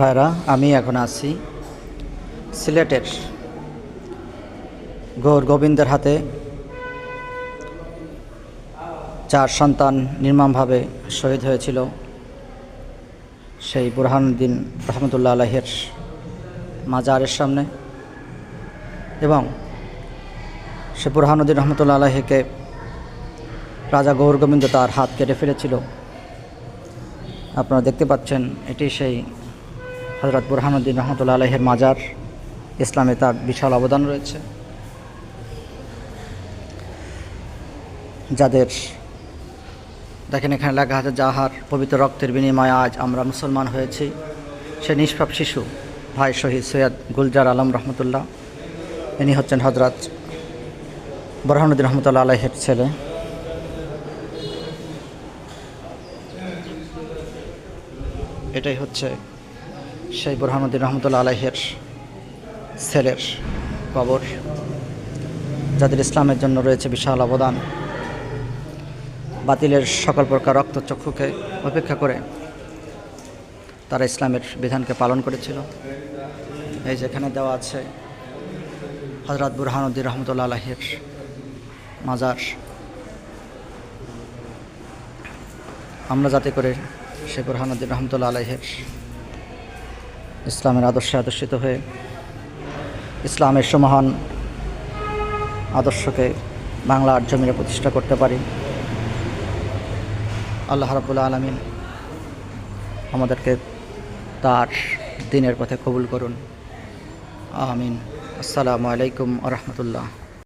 ভাইরা, আমি এখন আছি সিলেটের গৌর গোবিন্দের হাতে চার সন্তান নির্মমভাবে শহীদ হয়েছিল সেই বুরহানুদ্দিন রহমতুল্লাহ আলাইহির মাজারের সামনে, এবং সে বুরহানুদ্দিন রহমতুল্লাহ আলাইহিকে রাজা গৌর গোবিন্দ তার হাত কেটে ফেলেছিল। আপনারা দেখতে পাচ্ছেন, এটি সেই হযরত বুরহানুদ্দিন রহমতুল্লাহ আলাইহির মাজার। ইসলামে তার বিশাল অবদান রয়েছে। যাদের দেখেন এখানে লেখা আছে, যাহার পবিত্র রক্তের বিনিময়ে আজ আমরা মুসলমান হয়েছি, সে নিষ্পাপ শিশু ভাই শহীদ সৈয়দ গুলজার আলম রহমতুল্লাহ। ইনি হচ্ছেন হযরত বুরহানুদ্দিন রহমতুল্লাহ আলাইহির ছেলে। এটাই হচ্ছে সেই বুরহানুদ্দিন রহমতুল্লাহ আলাইহির ছেলের কবর, যাদের ইসলামের জন্য রয়েছে বিশাল অবদান। বাতিলের সকল প্রকার রক্তচক্ষুকে উপেক্ষা করে তারা ইসলামের বিধানকে পালন করেছিল। এই যেখানে দেওয়া আছে হযরত বুরহানুদ্দিন রহমতুল্লাহ আলাইহির মাজার। আমরা যাতে করে সে বুরহানুদ্দিন রহমতুল্লাহ আলাইহির ইসলামের আদর্শে আদর্শিত হয়ে ইসলামের সুমহান আদর্শকে বাংলার জমিনে প্রতিষ্ঠা করতে পারি। আল্লাহ রাব্বুল আলামিন আমাদেরকে তার দ্বীনের পথে কবুল করুন। আমিন। আসসালামু আলাইকুম ওয়া রাহমাতুল্লাহ।